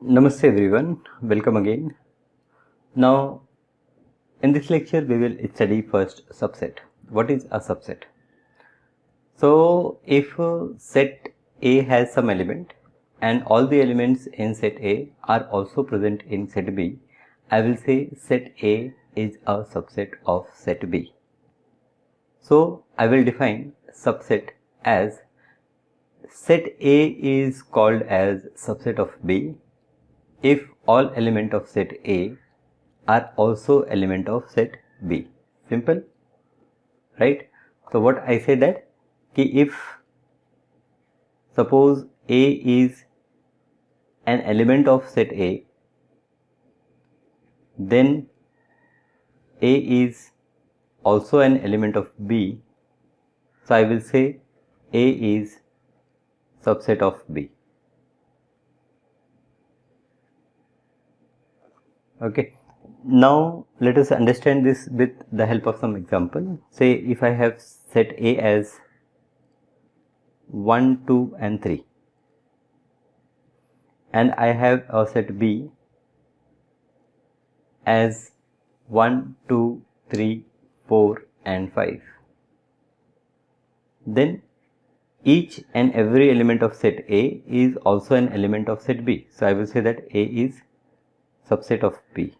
Namaste everyone, welcome again. Now in this lecture we will study first subset. What is a subset? So if set A has some element and all the elements in set A are also present in set B, I will say set A is a subset of set B. So I will define subset as set A is called as subset of B if all element of set A are also element of set B. Simple, right? So what I say that if suppose A is an element of set A, then A is also an element of B. So I will say A is subset of B. Okay. Now let us understand this with the help of some example. Say if I have set A as 1, 2 and 3 and I have a set B as 1, 2, 3, 4 and 5. Then each and every element of set A is also an element of set B. So I will say that A is subset of B.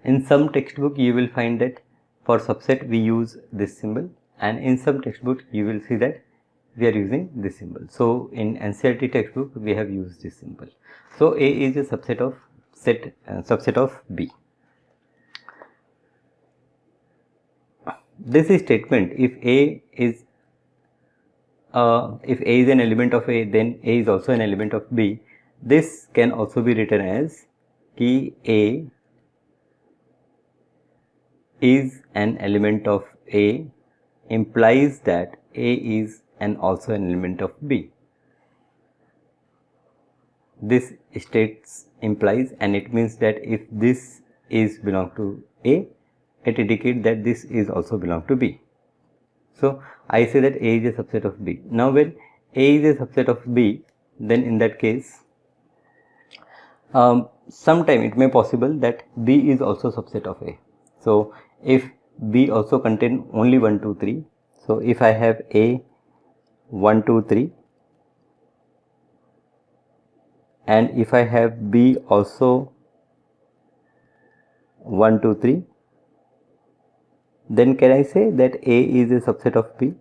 In some textbook you will find that for subset we use this symbol, and in some textbook you will see that we are using this symbol. So in NCERT textbook we have used this symbol. So A is a subset of subset of B. This statement, if A is an element of A, then A is also an element of B. This can also be written as A is an element of A implies that A is also an element of B. This states implies, and it means that if this is belong to A, it indicates that this is also belong to B. So I say that A is a subset of B. Now when A is a subset of B, then in that case sometime it may possible that B is also subset of A. So if B also contain only 1, 2, 3, so if I have A 1, 2, 3 and if I have B also 1, 2, 3, then can I say that A is a subset of B?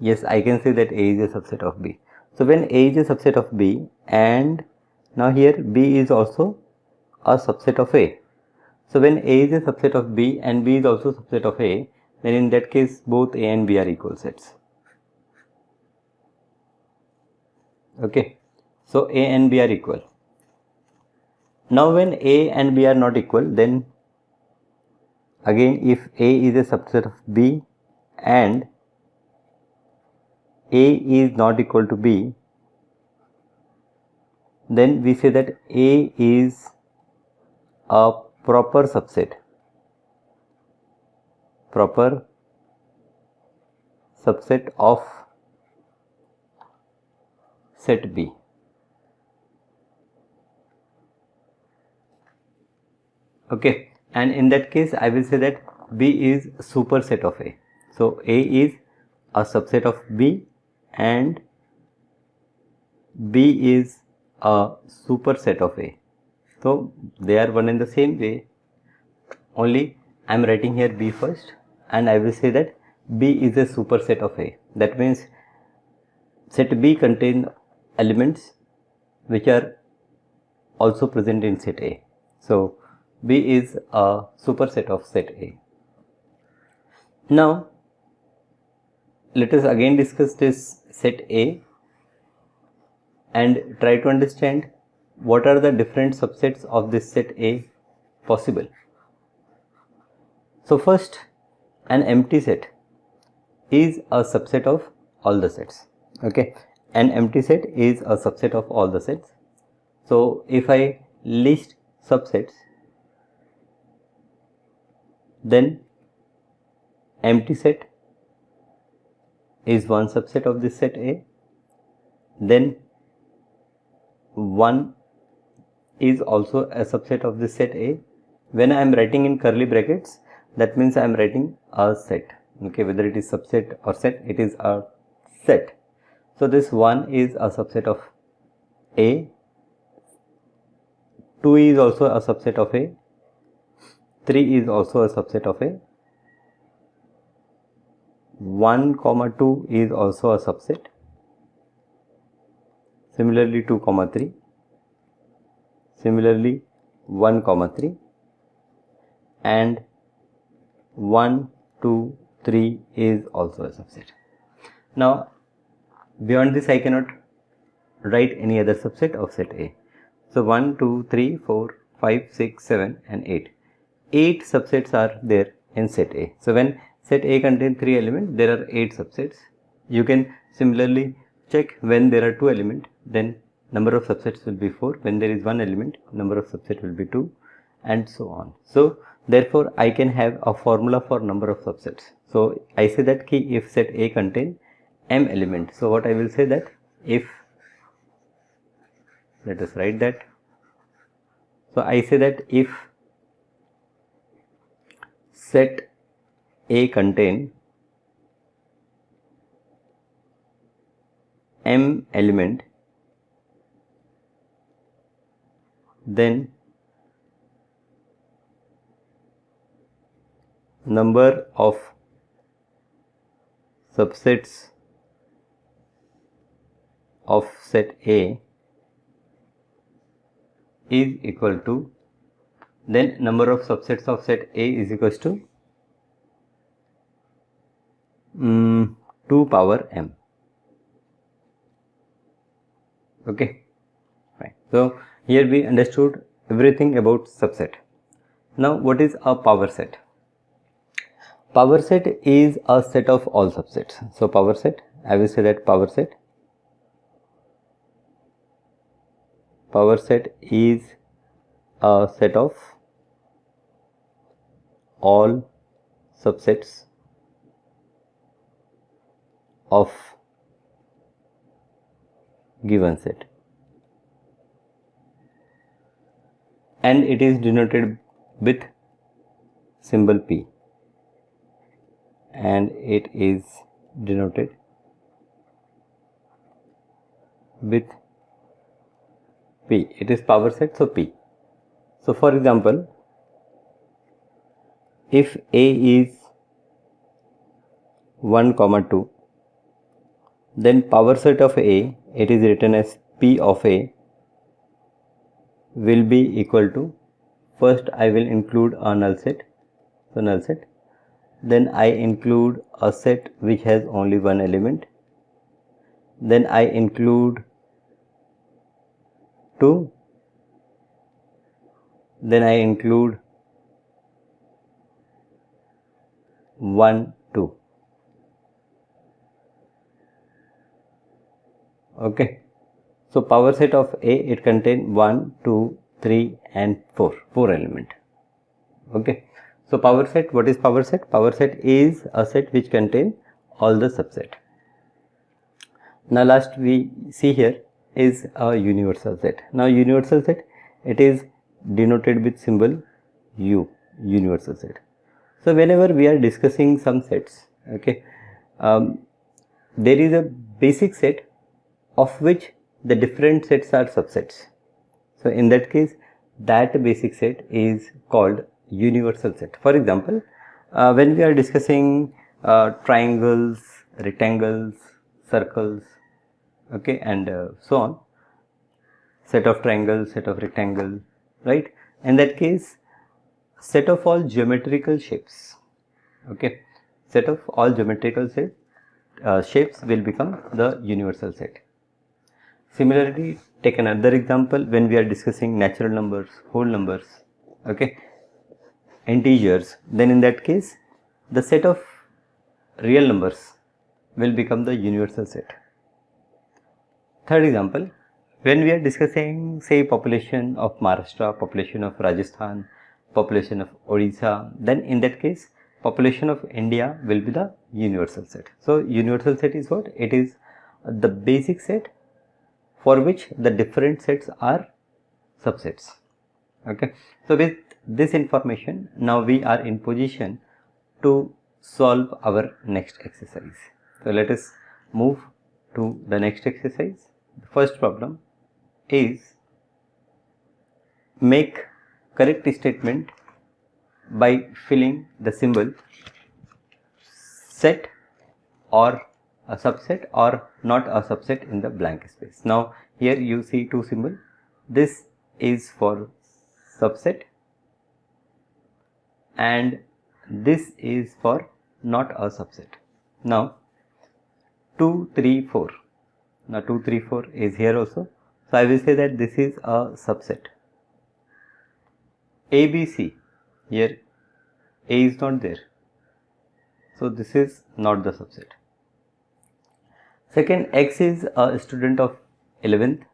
Yes, I can say that A is a subset of B. So when A is a subset of B and now here B is also a subset of A. So when A is a subset of B and B is also subset of A, then in that case both A and B are equal sets. Okay, so A and B are equal. Now when A and B are not equal, then again if A is a subset of B and A is not equal to B, then we say that A is a proper subset of set B. Okay, and in that case I will say that B is superset of A. So A is a subset of B and B is a superset of A. So they are one and the same way, only I am writing here B first and I will say that B is a superset of A. That means set B contains elements which are also present in set A. So B is a superset of set A. Now let us again discuss this set A and try to understand what are the different subsets of this set A possible. So first, an empty set is a subset of all the sets. Okay, an empty set is a subset of all the sets. So if I list subsets, then empty set is one subset of this set A, then 1 is also a subset of this set A. When I am writing in curly brackets, that means I am writing a set. Okay, whether it is subset or set, it is a set. So this 1 is a subset of A, 2 is also a subset of A, 3 is also a subset of A, 1, 2 is also a subset. Similarly 2, 3. Similarly 1, 3. And 1, 2, 3 is also a subset. Now beyond this I cannot write any other subset of set A. So 1, 2, 3, 4, 5, 6, 7 and 8. 8 subsets are there in set A. So when set A contains 3 elements, there are 8 subsets. You can similarly check when there are 2 elements, then number of subsets will be 4. When there is 1 element, number of subsets will be 2 and so on. So therefore I can have a formula for number of subsets. So I say that if set A contains m elements, so what I will say that if, let us write that. So I say that if set A contain m element, then number of subsets of set A is equal to, then number of subsets of set A is equals to 2 power m. Okay, fine. So here we understood everything about subset. Now what is a power set? Power set is a set of all subsets. So power set, I will say that power set is a set of all subsets of given set, and it is denoted with symbol P, and it is denoted with P. It is power set, so P. So for example, if A is 1, 2, then power set of A, it is written as P of A, will be equal to, first I will include a null set, so null set, then I include a set which has only one element, then I include 2, then I include 1, 2. Okay, so power set of A, it contains 1, 2, 3 and 4 element. Okay, so power set, what is power set? Power set is a set which contains all the subset. Now last we see here is a universal set. Now universal set, it is denoted with symbol U, universal set. So whenever we are discussing some sets, okay, there is a basic set of which the different sets are subsets. So in that case, that basic set is called universal set. For example, when we are discussing triangles, rectangles, circles, okay, and so on, set of triangles, set of rectangle, right? In that case, set of all geometrical shapes, okay, set of all geometrical shapes will become the universal set. Similarly, take another example when we are discussing natural numbers, whole numbers, okay, integers, then in that case the set of real numbers will become the universal set. Third example, when we are discussing, say, population of Maharashtra, population of Rajasthan, population of Odisha, then in that case population of India will be the universal set. So universal set is what? It is the basic set for which the different sets are subsets. Okay, so with this information, now we are in position to solve our next exercise. So let us move to the next exercise. The first problem is make correct statement by filling the symbol set or a subset or not a subset in the blank space. Now here you see two symbols. This is for subset and this is for not a subset. Now 2, 3, 4. Now 2, 3, 4 is here also. So I will say that this is a subset. A, B, C. Here A is not there. So this is not the subset. Second, X is a student of 11th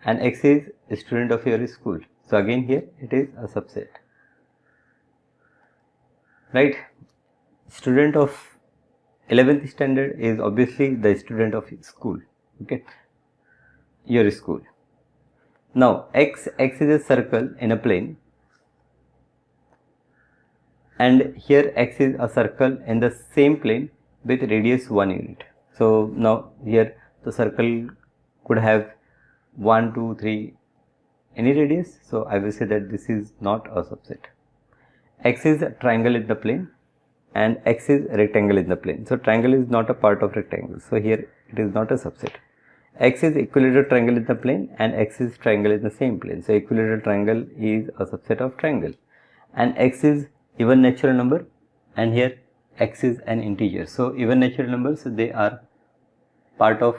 and X is a student of your school. So again here it is a subset. Right? Student of 11th standard is obviously the student of school. Okay? Your school. Now X is a circle in a plane. And here X is a circle in the same plane with radius 1 unit. So now here the circle could have 1, 2, 3 any radius. So I will say that this is not a subset. X is a triangle in the plane and X is a rectangle in the plane. So triangle is not a part of rectangle. So here it is not a subset. X is equilateral triangle in the plane and X is triangle in the same plane. So equilateral triangle is a subset of triangle. And X is even natural number and here X is an integer. So even natural numbers, they are part of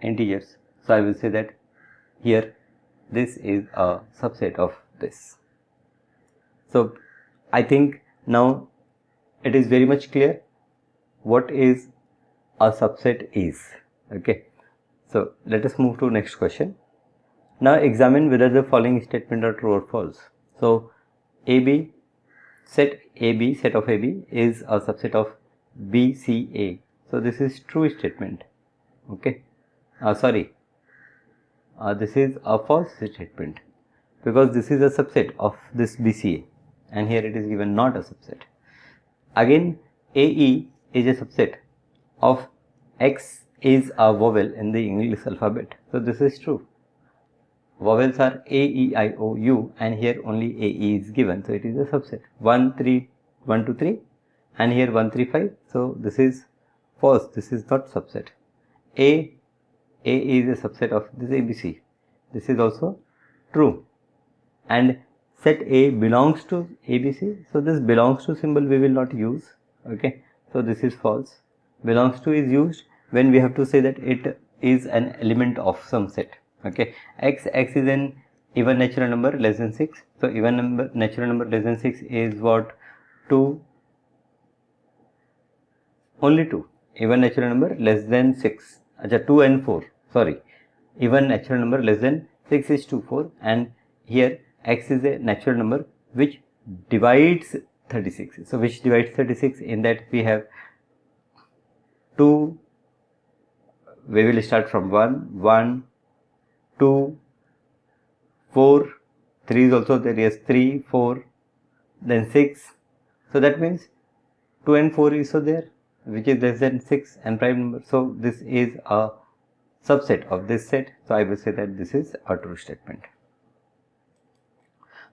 integers. So I will say that here this is a subset of this. So I think now it is very much clear what is a subset is. Okay. So let us move to next question. Now examine whether the following statement are true or false. So AB, set of AB is a subset of BCA. So this is true statement. Okay. This is a false statement because this is a subset of this BCA and here it is given not a subset. Again AE is a subset of X is a vowel in the English alphabet. So this is true. Vowels are A, E, I, O, U and here only AE is given. So it is a subset. 1, 2, 3 and here 1, 3, 5. So this is false. This is not subset. A is a subset of this ABC. This is also true. And set A belongs to ABC. So this belongs to symbol we will not use. Okay. So this is false. Belongs to is used when we have to say that it is an element of some set. Okay. X is an even natural number less than 6. So even natural number less than 6 is what? 2. Only 2. Even natural number less than 6. 2 and 4. Sorry. Even natural number less than 6 is 2, 4 and here X is a natural number which divides 36. So which divides 36 in that we have 2, we will start from 1, 2, 4, 3 is also there, yes, 3, 4, then 6. So that means 2 and 4 is also there which is less than 6 and prime number. So this is a subset of this set. So I will say that this is a true statement.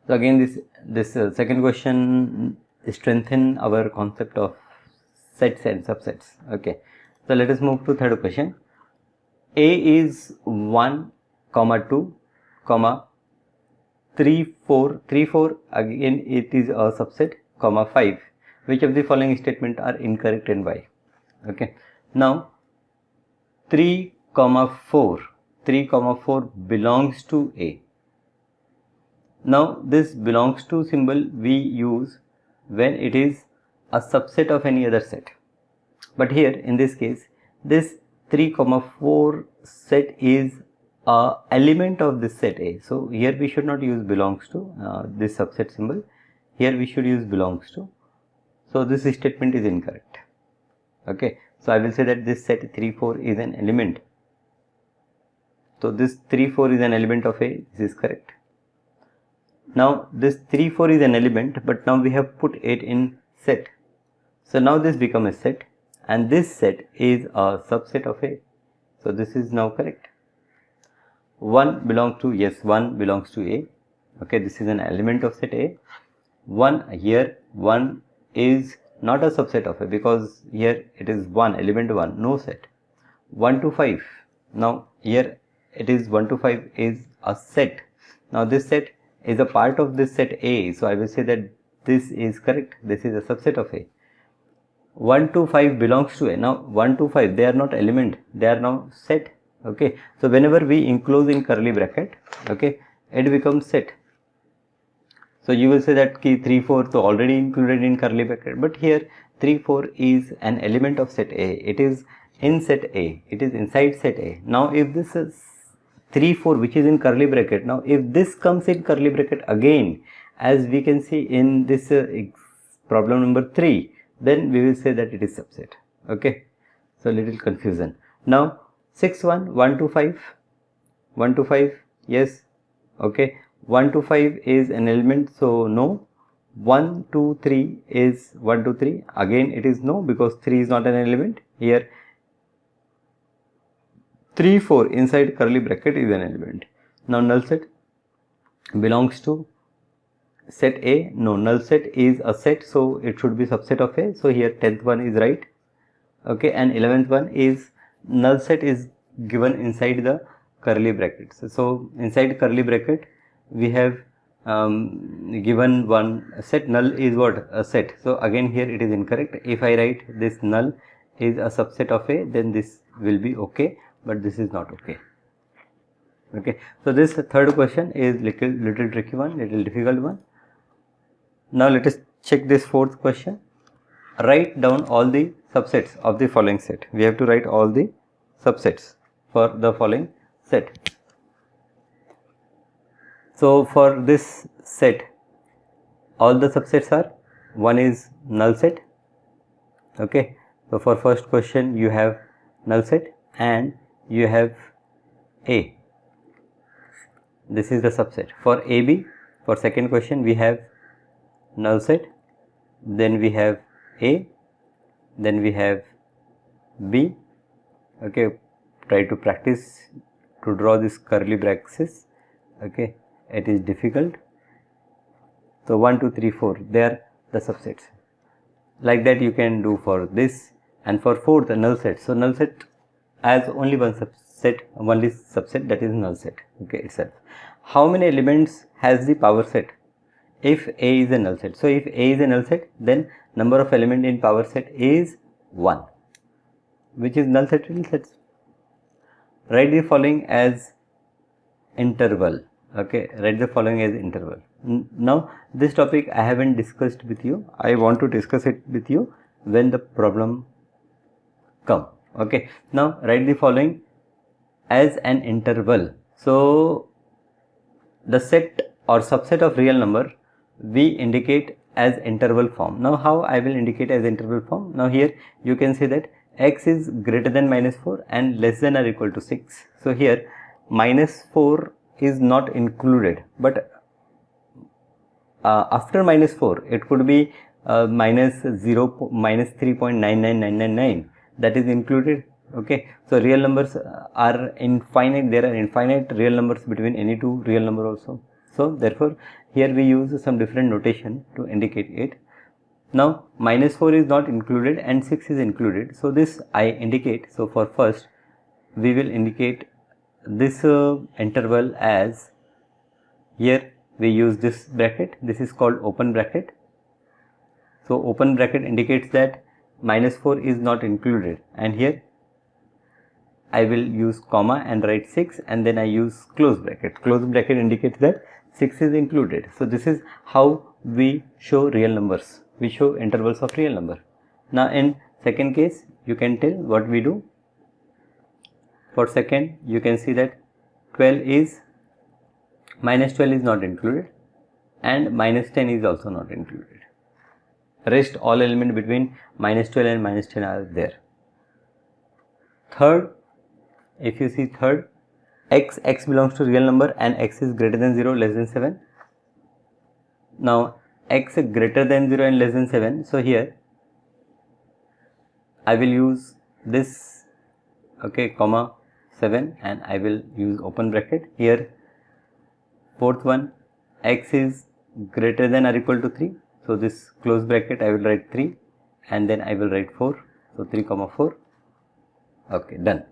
So again this second question strengthen our concept of sets and subsets. Okay. So let us move to third question. A is 1, 2, 3, 4 again it is a subset, 5. Which of the following statement are incorrect and why? Okay. Now 3, 4 belongs to A. Now this belongs to symbol we use when it is a subset of any other set. But here in this case this 3, 4 set is a element of this set A. So here we should not use belongs to this subset symbol. Here we should use belongs to. So this statement is incorrect. Okay. So I will say that this set 3, 4 is an element. So this 3, 4 is an element of A. This is correct. Now this 3, 4 is an element, but now we have put it in set. So now this becomes a set, and this set is a subset of A. So this is now correct. 1 belongs to, yes, 1 belongs to A. Okay, this is an element of set A. 1 here, 1 is not a subset of A, because here it is 1, element 1, no set. 1 to 5. Now here it is 1 to 5 is a set. Now this set is a part of this set A. So I will say that this is correct. This is a subset of A. 1 to 5 belongs to A. Now 1 to 5, they are not element, they are now set. Okay, so whenever we enclose in curly bracket, okay, it becomes set. So you will say that key 3, 4 so already included in curly bracket, but here 3, 4 is an element of set A. It is in set A, it is inside set A. Now if this is 3, 4 which is in curly bracket, now if this comes in curly bracket again, as we can see in this problem number 3, then we will say that it is subset. Okay, so little confusion. Now 6, 1, 1 to 5, 1 to 5, yes, okay, 1 to 5 is an element, so no. 1 to 3 is 1 to 3, again it is no, because 3 is not an element. Here 3, 4 inside curly bracket is an element. Now null set belongs to set A. No, null set is a set, so it should be subset of A. So here 10th one is right. Okay, and 11th one is null set is given inside the curly brackets. So inside curly bracket we have given one set. Null is what? A set. So again here it is incorrect. If I write this null is a subset of A, then this will be okay, but this is not okay. Okay, so this third question is little tricky one, little difficult one. Now let us check this fourth question. Write down all the subsets of the following set. We have to write all the subsets for the following set. So for this set, all the subsets are, one is null set. Okay, so for first question you have null set and you have A. This is the subset. For AB, for second question we have null set, then we have A, then we have B. Okay, try to practice to draw this curly brackets. Okay, it is difficult. So 1, 2, 3, 4, they are the subsets. Like that you can do for this. And for fourth, the null set. So null set has only one subset, only subset, that is null set. Okay, itself. How many elements has the power set if A is a null set? So if A is a null set, then number of element in power set is 1, which is null set, real sets. Write the following as interval. Okay, write the following as interval. Now this topic I haven't discussed with you. I want to discuss it with you when the problem come. Okay, now write the following as an interval. So the set or subset of real number we indicate as interval form. Now how I will indicate as interval form? Now here you can see that x is greater than -4 and less than or equal to 6. So here -4 is not included, but after -4 it could be -3.99999, that is included. Okay, so real numbers are infinite. There are infinite real numbers between any two real number also. So therefore here we use some different notation to indicate it. Now -4 is not included and 6 is included, so this I indicate. So for first we will indicate this interval as, here we use this bracket, this is called open bracket. So open bracket indicates that -4 is not included, and here I will use comma and write 6, and then I use close bracket. Close bracket indicates that 6 is included. So this is how we show real numbers. We show intervals of real number. Now in second case you can tell what we do. For second you can see that 12 is, -12 is not included and -10 is also not included. Rest all element between -12 and -10 are there. Third, if you see third, x belongs to real number and x is greater than 0, less than 7. Now x greater than 0 and less than 7, so here I will use this, okay, comma 7, and I will use open bracket. Here fourth one, x is greater than or equal to 3, so this close bracket I will write 3 and then I will write 4, so 3 comma 4. Okay, done.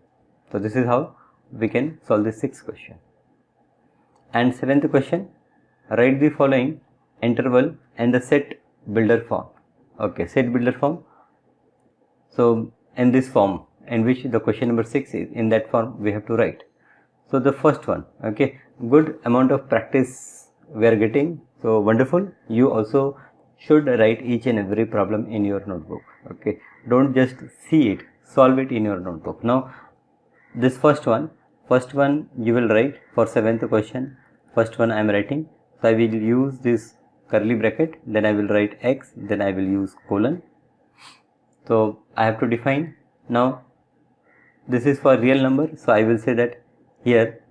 So this is how we can solve this sixth question. And seventh question, write the following interval and the set builder form. Okay, set builder form. So in this form in which the question number 6 is, in that form we have to write. So the first one, okay, good amount of practice we are getting, so wonderful. You also should write each and every problem in your notebook. Okay, don't just see it, solve it in your notebook. Now this first one you will write for seventh question. First one I am writing, so I will use this curly bracket, then I will write x, then I will use colon. So I have to define. Now this is for real number, so I will say that here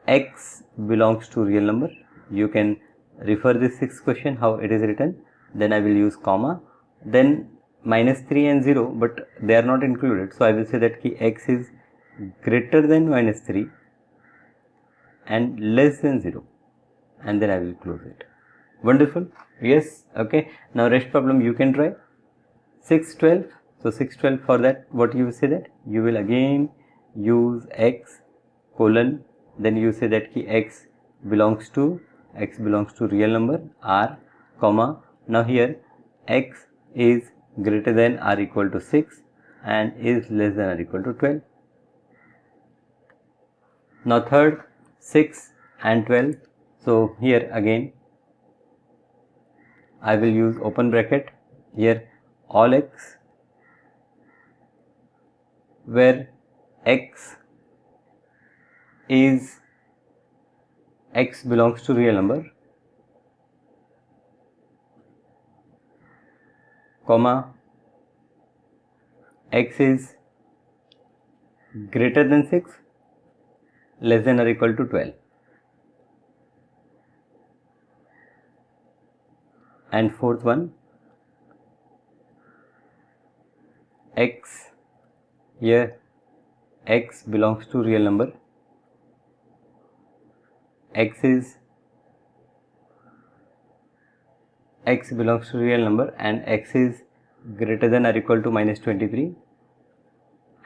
x belongs to real number. You can refer this sixth question how it is written. Then I will use comma, then minus 3 and 0, but they are not included, so I will say that x is greater than minus 3 and less than 0, and then I will close it. Wonderful. Yes. Okay, now rest problem you can try. 6, 12. So 6, 12, for that what you will say that you will again use x colon, then you say that x belongs to real number r, comma, now here x is greater than or equal to 6 and is less than or equal to 12. Now third, 6 and 12. So here again I will use open bracket, here all x, where x belongs to real number, comma, x is greater than 6, less than or equal to 12. And fourth one, x, here x belongs to real number, x belongs to real number and x is greater than or equal to minus 23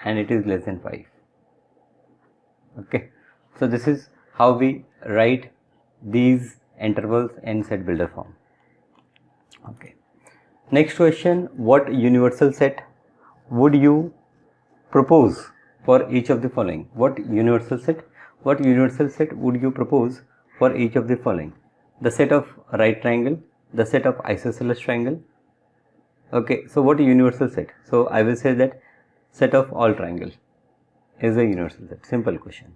and it is less than 5. Okay, so this is how we write these intervals in set builder form. Okay, next question, what universal set would you propose for each of the following? What universal set would you propose for each of the following? The set of right triangle, the set of isosceles triangle. Okay, so what universal set? So I will say that set of all triangle is a universal set. Simple question.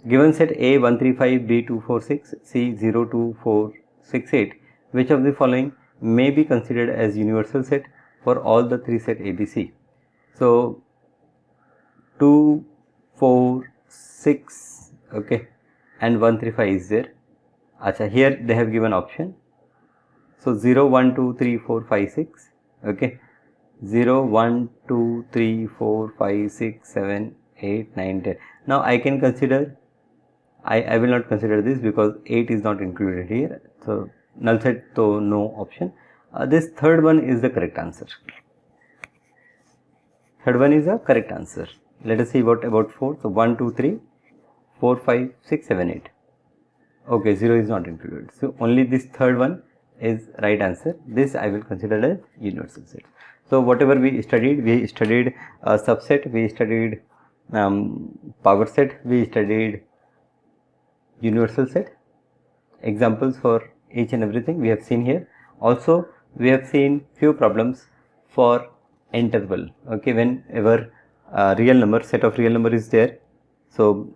Given set A 1 3 5, B 2 4 6, C 0 2 4 6 8, which of the following may be considered as universal set for all the three set ABC? So 2 4 6, okay, and 1 3 5 is there. Acha, here they have given option. So 0 1 2 3 4 5 6, okay, 0 1 2 3 4 5 6 7 8 9 10. Now I can consider, I will not consider this because 8 is not included here, so null set, so no option. This third one is the correct answer. Third one is the correct answer. Let us see what about 4. So 1 2 3 4 5 6 7 8. Okay, 0 is not included, so only this third one is right answer. This I will consider as universal set. So whatever we studied subset, we studied power set, we studied universal set. Examples for each and everything we have seen here. Also we have seen few problems for interval. Okay, whenever real number, set of real number is there, so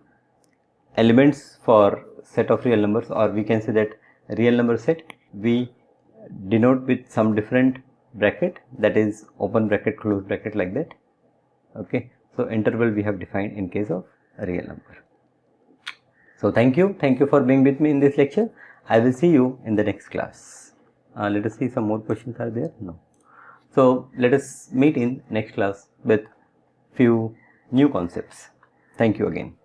elements for set of real numbers, or we can say that real number set, we denote with some different bracket, that is open bracket, close bracket, like that. Okay, so interval we have defined in case of a real number. So thank you for being with me in this lecture. I will see you in the next class. Let us see some more questions are there. No. So let us meet in next class with few new concepts. Thank you again.